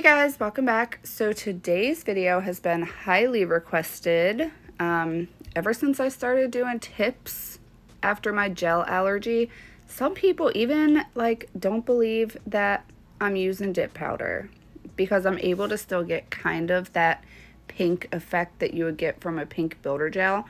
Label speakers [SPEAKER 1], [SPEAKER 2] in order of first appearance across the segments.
[SPEAKER 1] Hey guys, welcome back. So today's video has been highly requested ever since I started doing tips after my gel allergy. Some people even don't believe that I'm using dip powder because I'm able to still get kind of that pink effect that you would get from a pink builder gel.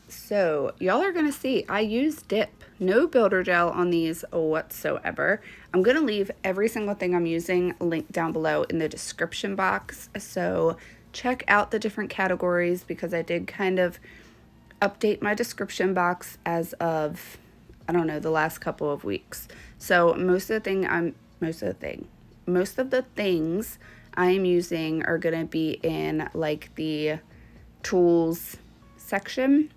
[SPEAKER 1] So y'all are gonna see I use dip, no builder gel on these whatsoever. I'm gonna leave every single thing I'm using linked down below in the description box, so check out the different categories because I did kind of update my description box as of, I don't know, the last couple of weeks. So most of the things I am using are gonna be in like the tools section.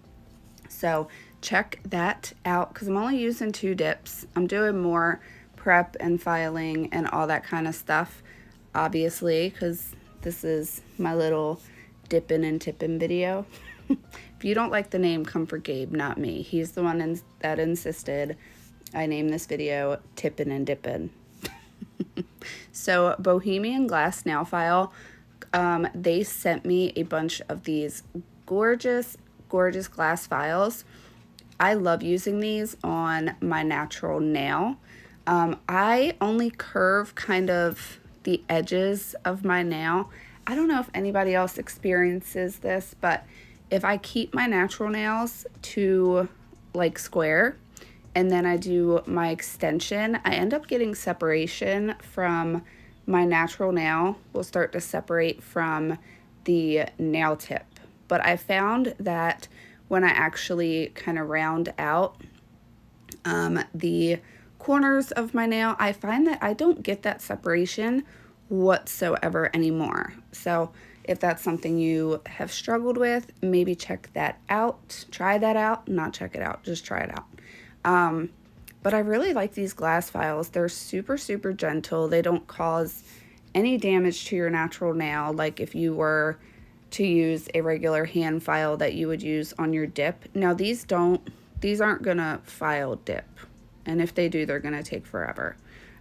[SPEAKER 1] So check that out because I'm only using 2 dips. I'm doing more prep and filing and all that kind of stuff, obviously, because this is my little dipping and tipping video. If you don't like the name, come for Gabe, not me. He's the one that insisted I name this video Tippin' and Dippin'. So Bohemian Glass Nail File, they sent me a bunch of these gorgeous glass files. I love using these on my natural nail. I only curve kind of the edges of my nail. I don't know if anybody else experiences this, but if I keep my natural nails to like square and then I do my extension, I end up getting separation from my natural nail will start to separate from the nail tip. But I found that when I actually kind of round out the corners of my nail, I find that I don't get that separation whatsoever anymore. So if that's something you have struggled with, maybe check that out. Try that out. Not check it out. Just try it out. But I really like these glass files. They're super, super gentle. They don't cause any damage to your natural nail. Like if you were to use a regular hand file that you would use on your dip. Now these aren't gonna file dip. And if they do, they're gonna take forever.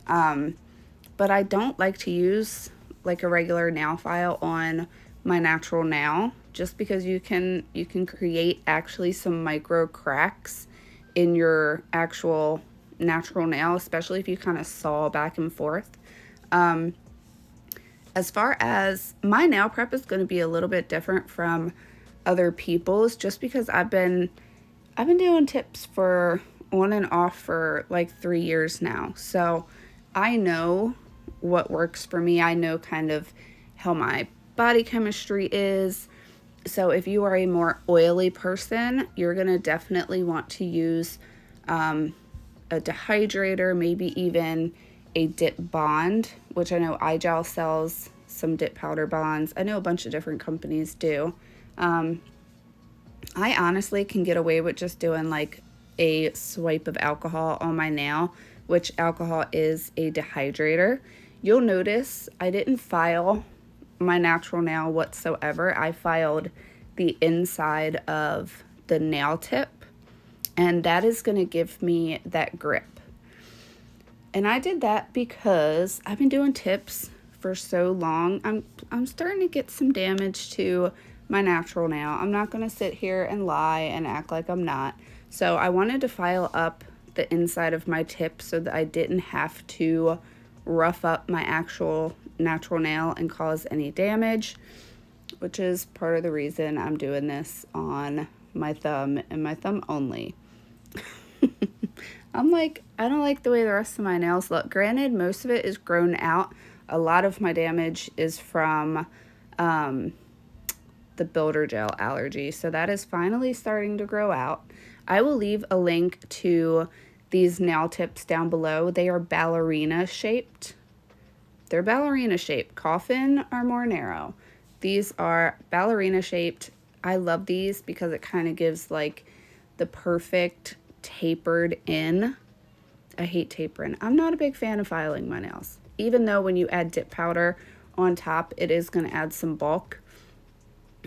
[SPEAKER 1] But I don't like to use like a regular nail file on my natural nail just because you can create actually some micro cracks in your actual natural nail, especially if you kind of saw back and forth. As far as my nail prep is going to be a little bit different from other people's just because I've been doing tips for on and off for like 3 years now. So I know what works for me. I know kind of how my body chemistry is. So if you are a more oily person, you're going to definitely want to use a dehydrator, maybe even a dip bond, which I know iGel sells some dip powder bonds. I know a bunch of different companies do. I honestly can get away with just doing like a swipe of alcohol on my nail, which alcohol is a dehydrator. You'll notice I didn't file my natural nail whatsoever. I filed the inside of the nail tip, and that is going to give me that grip. And I did that because I've been doing tips for so long. I'm starting to get some damage to my natural nail. I'm not going to sit here and lie and act like I'm not. So I wanted to file up the inside of my tip so that I didn't have to rough up my actual natural nail and cause any damage, which is part of the reason I'm doing this on my thumb and my thumb only. I'm like, I don't like the way the rest of my nails look. Granted, most of it is grown out. A lot of my damage is from the builder gel allergy. So that is finally starting to grow out. I will leave a link to these nail tips down below. They are ballerina shaped. They're ballerina shaped. Coffin are more narrow. These are ballerina shaped. I love these because it kind of gives like the perfect tapered in. I hate tapering. I'm not a big fan of filing my nails. Even though when you add dip powder on top, it is going to add some bulk.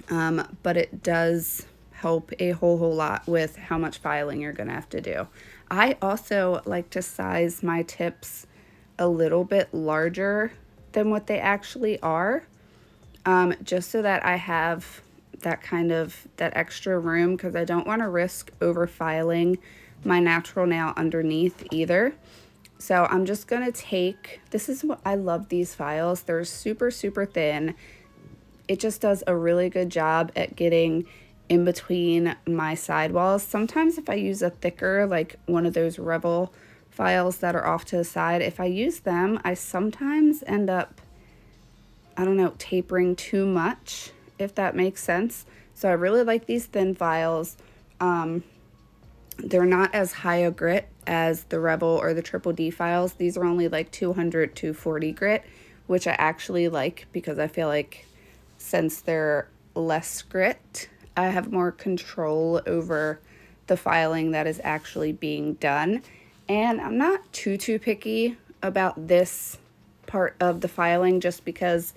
[SPEAKER 1] But it does help a whole lot with how much filing you're going to have to do. I also like to size my tips a little bit larger than what they actually are, just so that I have that extra room, because I don't want to risk over filing my natural nail underneath either. So I'm just going to take, this is what I love these files. They're super, super thin. It just does a really good job at getting in between my sidewalls. Sometimes if I use a thicker, like one of those Rebel files that are off to the side, if I use them, I sometimes end up, I don't know, tapering too much, if that makes sense. So I really like these thin files. They're not as high a grit as the Rebel or the Triple D files. These are only like 200, 240 grit, which I actually like, because I feel like since they're less grit, I have more control over the filing that is actually being done. And I'm not too picky about this part of the filing, just because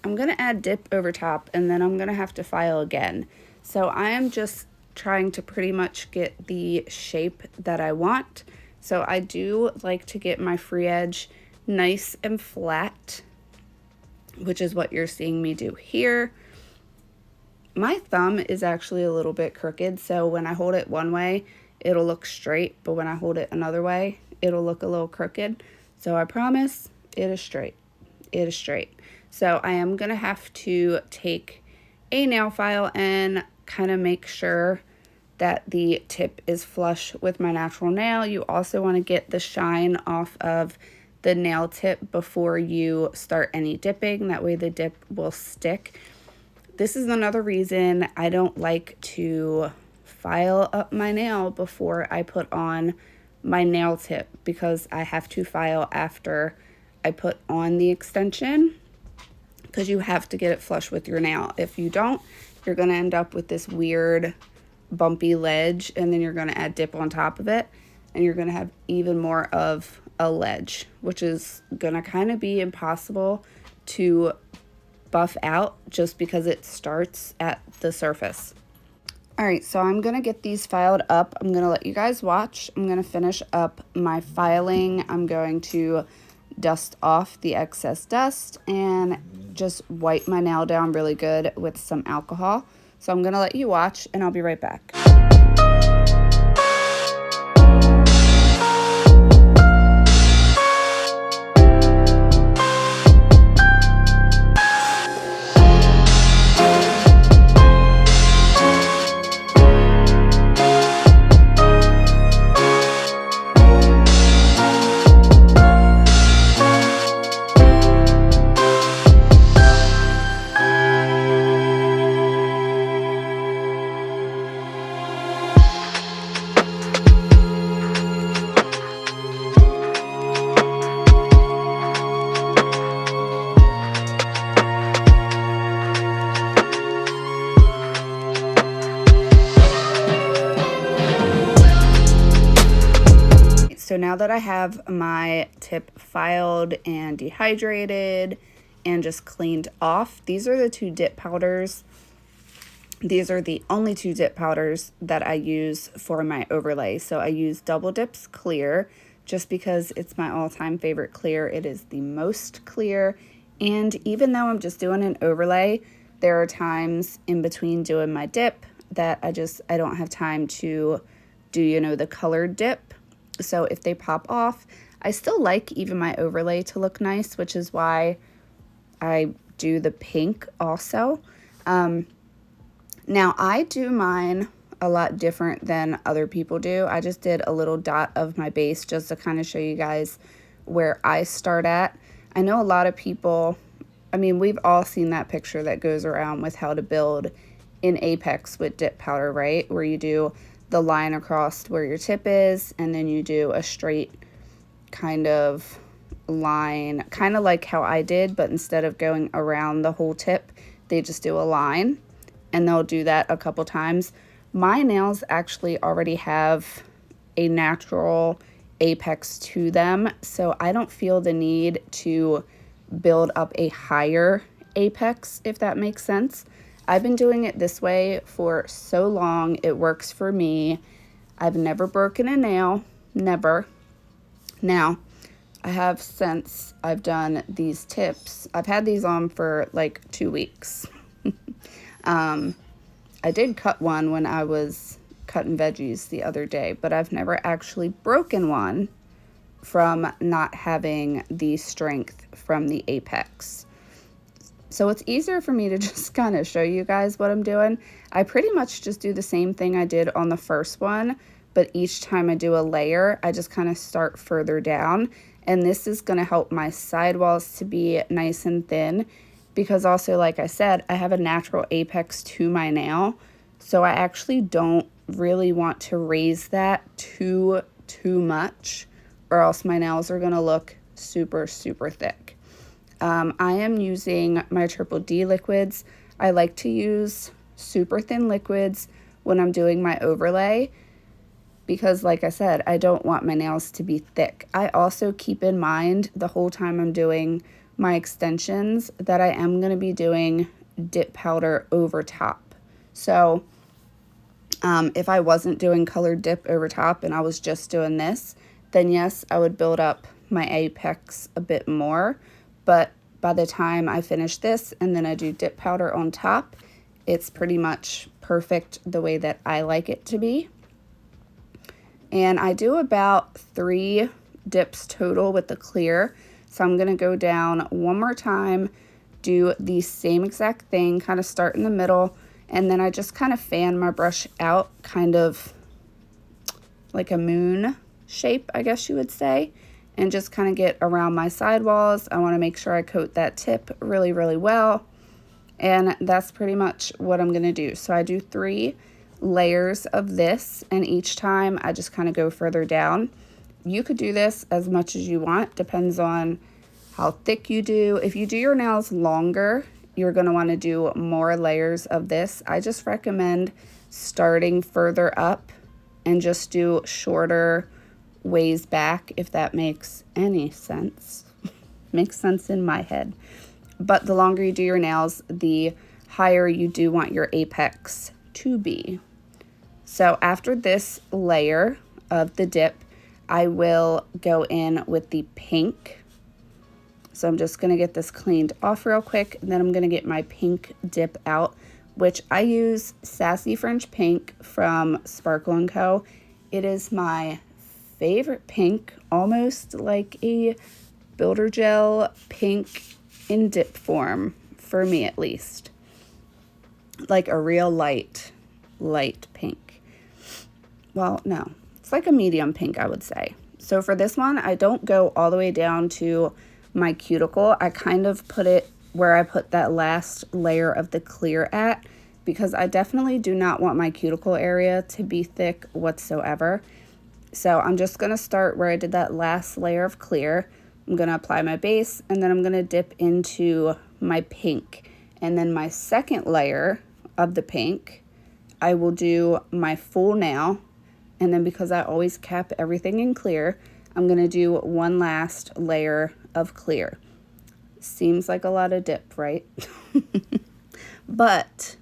[SPEAKER 1] I'm going to add dip over top and then I'm going to have to file again. So I am just trying to pretty much get the shape that I want. So I do like to get my free edge nice and flat, which is what you're seeing me do here. My thumb is actually a little bit crooked, so when I hold it one way, it'll look straight, but when I hold it another way, it'll look a little crooked. So I promise it is straight. It is straight. So I am going to have to take a nail file and kind of make sure that the tip is flush with my natural nail. You also want to get the shine off of the nail tip before you start any dipping. That way the dip will stick. This is another reason I don't like to file up my nail before I put on my nail tip, because I have to file after I put on the extension, because you have to get it flush with your nail. If you don't, you're going to end up with this weird bumpy ledge, and then you're going to add dip on top of it, and you're going to have even more of a ledge, which is going to kind of be impossible to buff out just because it starts at the surface. All right, so I'm going to get these filed up. I'm going to let you guys watch. I'm going to finish up my filing. I'm going to dust off the excess dust and just wipe my nail down really good with some alcohol. So I'm going to let you watch, and I'll be right back. So now that I have my tip filed and dehydrated and just cleaned off, these are the two dip powders. These are the only two dip powders that I use for my overlay. So I use Double Dips Clear just because it's my all-time favorite clear. It is the most clear. And even though I'm just doing an overlay, there are times in between doing my dip that I don't have time to do, the colored dip. So if they pop off, I still like even my overlay to look nice, which is why I do the pink also. Now I do mine a lot different than other people do. I just did a little dot of my base just to kind of show you guys where I start at. I know a lot of people, we've all seen that picture that goes around with how to build in Apex with dip powder, right? Where you do the line across where your tip is, and then you do a straight kind of line, kind of like how I did, but instead of going around the whole tip, they just do a line, and they'll do that a couple times. My nails actually already have a natural apex to them, so I don't feel the need to build up a higher apex, if that makes sense. I've been doing it this way for so long. It works for me. I've never broken a nail. Never. Now, I have since I've done these tips. I've had these on for like 2 weeks. I did cut one when I was cutting veggies the other day, but I've never actually broken one from not having the strength from the apex. So it's easier for me to just kind of show you guys what I'm doing. I pretty much just do the same thing I did on the first one, but each time I do a layer, I just kind of start further down. And this is going to help my sidewalls to be nice and thin, because also, like I said, I have a natural apex to my nail. So I actually don't really want to raise that too much, or else my nails are going to look super, super thick. I am using my Triple D liquids. I like to use super thin liquids when I'm doing my overlay because, like I said, I don't want my nails to be thick. I also keep in mind the whole time I'm doing my extensions that I am going to be doing dip powder over top. So if I wasn't doing colored dip over top and I was just doing this, then yes, I would build up my apex a bit more. But by the time I finish this and then I do dip powder on top, it's pretty much perfect the way that I like it to be. And I do about 3 dips total with the clear. So I'm going to go down one more time, do the same exact thing, kind of start in the middle, and then I just kind of fan my brush out, kind of like a moon shape, I guess you would say, and just kind of get around my sidewalls. I want to make sure I coat that tip really, really well. And that's pretty much what I'm going to do. So I do 3 layers of this, and each time I just kind of go further down. You could do this as much as you want, depends on how thick you do. If you do your nails longer, you're going to want to do more layers of this. I just recommend starting further up and just do shorter ways back, if that makes any sense. Makes sense in my head. But the longer you do your nails, the higher you do want your apex to be. So after this layer of the dip, I will go in with the pink. So I'm just going to get this cleaned off real quick, and then I'm going to get my pink dip out, which I use Sassy French Pink from Sparkle & Co. It is my favorite pink, almost like a builder gel pink in dip form, for me at least. Like a real light pink. Well, no, it's like a medium pink, I would say. So for this one, I don't go all the way down to my cuticle. I kind of put it where I put that last layer of the clear at, because I definitely do not want my cuticle area to be thick whatsoever. So I'm just going to start where I did that last layer of clear. I'm going to apply my base, and then I'm going to dip into my pink. And then my second layer of the pink, I will do my full nail. And then because I always cap everything in clear, I'm going to do one last layer of clear. Seems like a lot of dip, right? But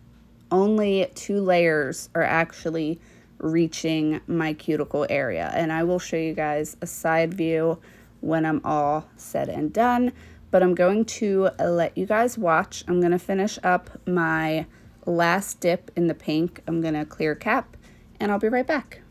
[SPEAKER 1] only 2 layers are actually reaching my cuticle area. And I will show you guys a side view when I'm all said and done. But I'm going to let you guys watch. I'm going to finish up my last dip in the pink. I'm going to clear cap, and I'll be right back.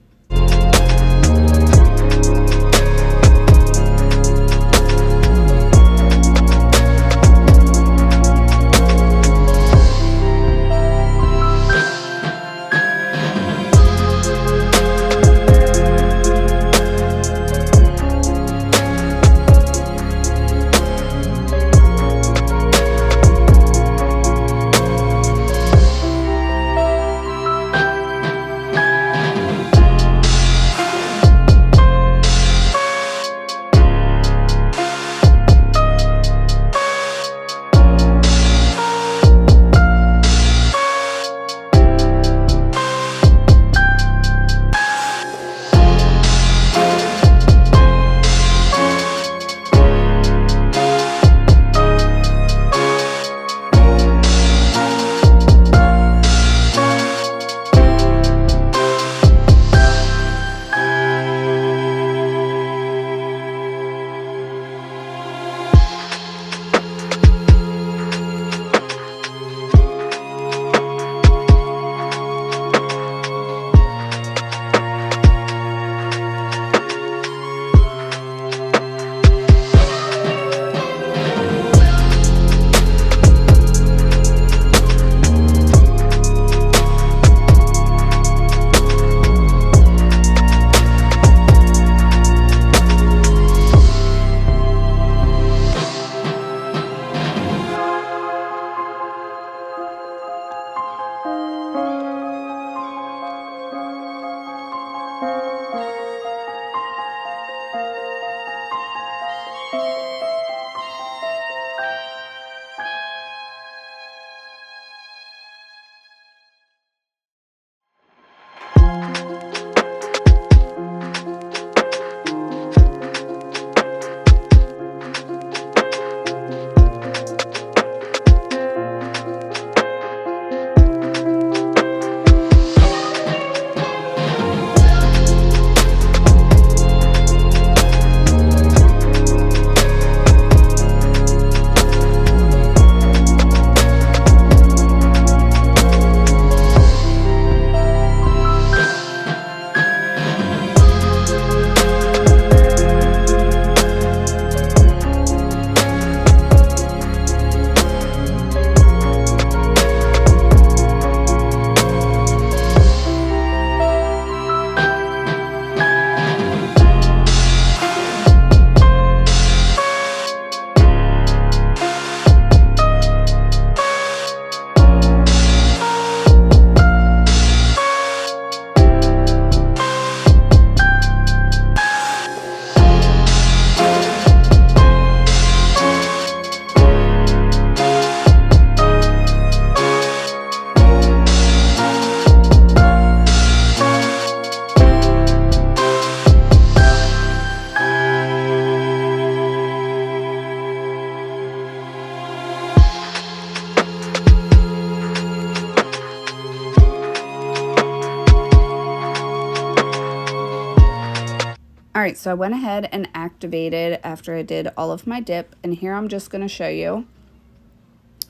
[SPEAKER 1] All right, so I went ahead and activated after I did all of my dip, and here I'm just going to show you.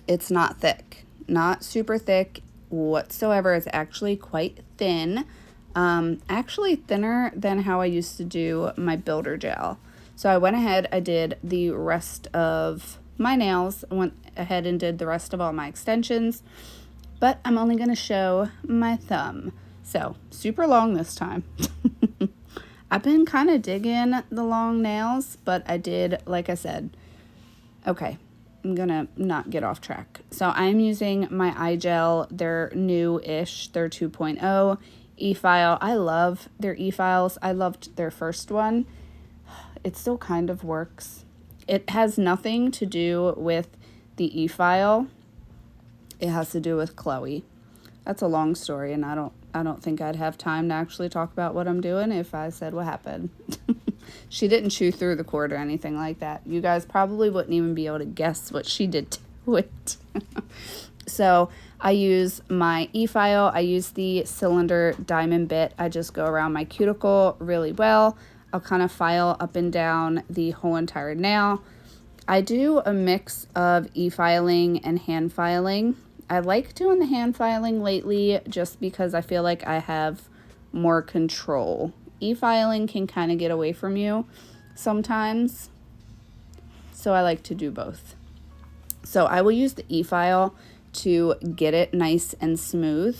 [SPEAKER 1] It's not thick, not super thick whatsoever. It's actually quite thin, actually thinner than how I used to do my builder gel. So I went ahead, I did the rest of my nails, I went ahead and did the rest of all my extensions, but I'm only going to show my thumb. So super long this time. I've been kind of digging the long nails, but I did, like I said, okay, I'm gonna not get off track. So I'm using my iGel, they're new-ish, they're 2.0 e-file. I love their e-files. I loved their first one. It still kind of works. It has nothing to do with the e-file. It has to do with Chloe. That's a long story, and I don't think I'd have time to actually talk about what I'm doing if I said what happened. She didn't chew through the cord or anything like that. You guys probably wouldn't even be able to guess what she did to it. So I use my e-file. I use the cylinder diamond bit. I just go around my cuticle really well. I'll kind of file up and down the whole entire nail. I do a mix of e-filing and hand filing. I like doing the hand filing lately just because I feel like I have more control. E-filing can kind of get away from you sometimes, so I like to do both. So I will use the e-file to get it nice and smooth,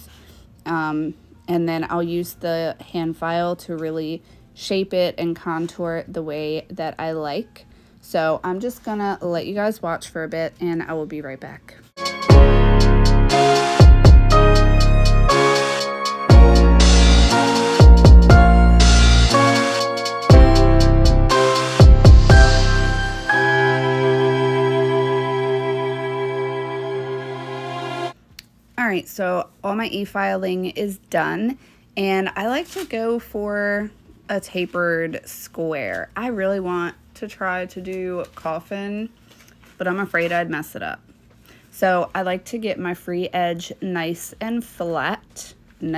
[SPEAKER 1] and then I'll use the hand file to really shape it and contour it the way that I like. So I'm just gonna let you guys watch for a bit, and I will be right back. All right, so all my e-filing is done, and I like to go for a tapered square. I really want to try to do coffin, but I'm afraid I'd mess it up. So I like to get my free edge nice and flat, and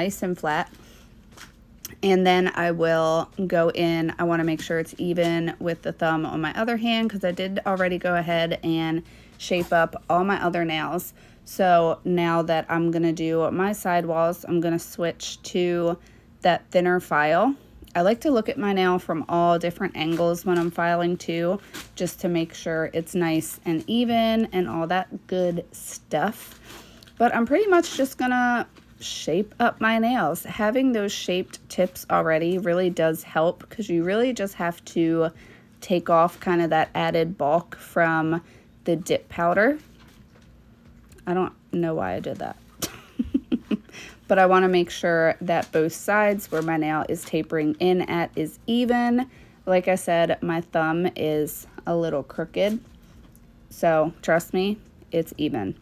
[SPEAKER 1] then I will go in. I want to make sure it's even with the thumb on my other hand because I did already go ahead and shape up all my other nails. So now that I'm going to do my sidewalls, I'm going to switch to that thinner file. I like to look at my nail from all different angles when I'm filing too, just to make sure it's nice and even and all that good stuff. But I'm pretty much just gonna shape up my nails. Having those shaped tips already really does help because you really just have to take off kind of that added bulk from the dip powder. I don't know why I did that. but I want to make sure that both sides where my nail is tapering in at is even. Like I said, my thumb is a little crooked, so trust me, it's even.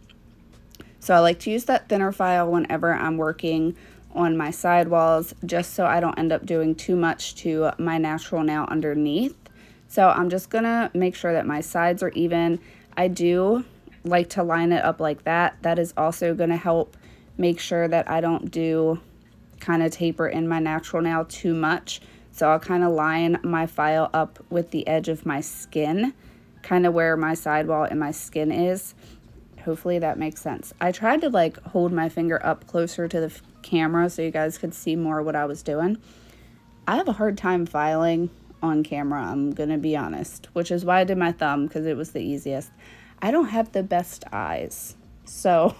[SPEAKER 1] So I like to use that thinner file whenever I'm working on my sidewalls, just so I don't end up doing too much to my natural nail underneath. So I'm just gonna make sure that my sides are even. I do like to line it up like that. That is also gonna help make sure that I don't do kind of taper in my natural nail too much. So I'll kind of line my file up with the edge of my skin, kind of where my sidewall and my skin is. Hopefully that makes sense. I tried to like hold my finger up closer to the camera so you guys could see more what I was doing. I have a hard time filing on camera, I'm gonna be honest, which is why I did my thumb, because it was the easiest. I don't have the best eyes, so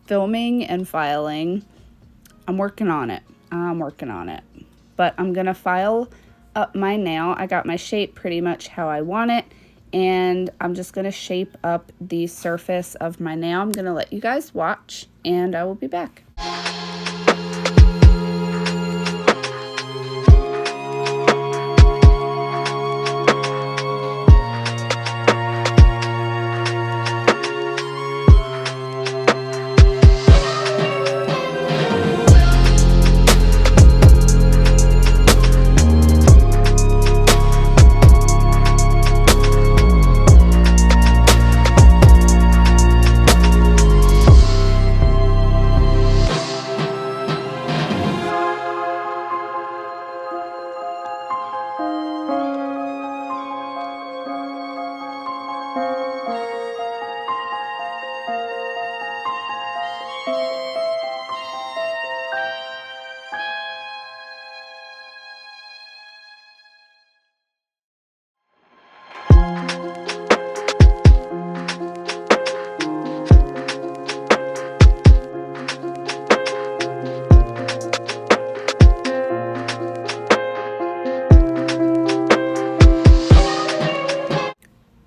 [SPEAKER 1] filming and filing, I'm working on it. But I'm gonna file up my nail. I got my shape pretty much how I want it, and I'm just gonna shape up the surface of my nail. I'm gonna let you guys watch, and I will be back.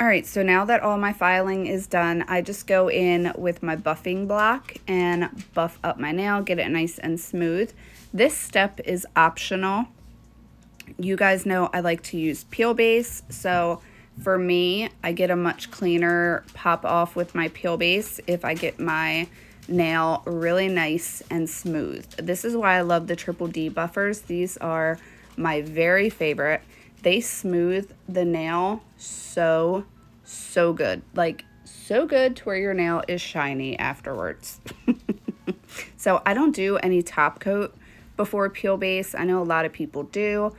[SPEAKER 1] Alright, so now that all my filing is done, I just go in with my buffing block and buff up my nail, get it nice and smooth. This step is optional. You guys know I like to use peel base, so for me, I get a much cleaner pop off with my peel base if I get my nail really nice and smooth. This is why I love the Triple D buffers. These are my very favorite. They smooth the nail so good, like so good to where your nail is shiny afterwards. So I don't do any top coat before peel base. I know a lot of people do.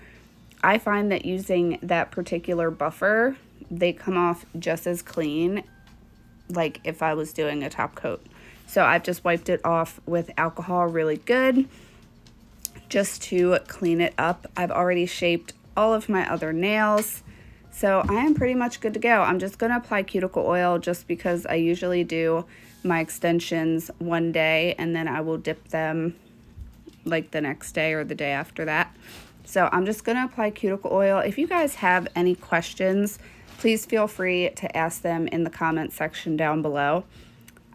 [SPEAKER 1] I find that using that particular buffer, they come off just as clean like if I was doing a top coat. So I've just wiped it off with alcohol really good just to clean it up. I've already shaped all of my other nails, so I am pretty much good to go. I'm just going to apply cuticle oil just because I usually do my extensions one day and then I will dip them like the next day or the day after that. So I'm just going to apply cuticle oil. If you guys have any questions, please feel free to ask them in the comment section down below.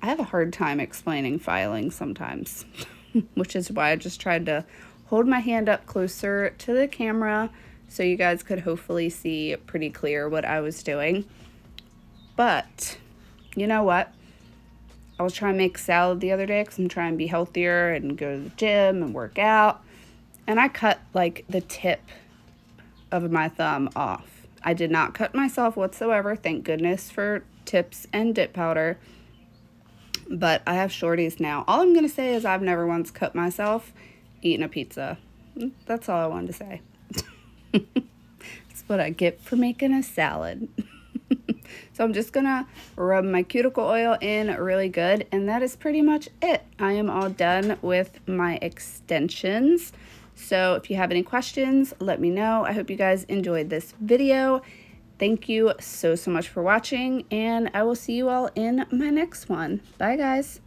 [SPEAKER 1] I have a hard time explaining filing sometimes, which is why I just tried to hold my hand up closer to the camera so you guys could hopefully see pretty clear what I was doing. But you know what? I was trying to make salad the other day because I'm trying to be healthier and go to the gym and work out. And I cut like the tip of my thumb off. I did not cut myself whatsoever. Thank goodness for tips and dip powder. But I have shorties now. All I'm going to say is I've never once cut myself eating a pizza. That's all I wanted to say. That's what I get for making a salad. So I'm just gonna rub my cuticle oil in really good, and that is pretty much it. I am all done with my extensions. So if you have any questions, let me know. I hope you guys enjoyed this video. Thank you so much for watching, and I will see you all in my next one. Bye guys.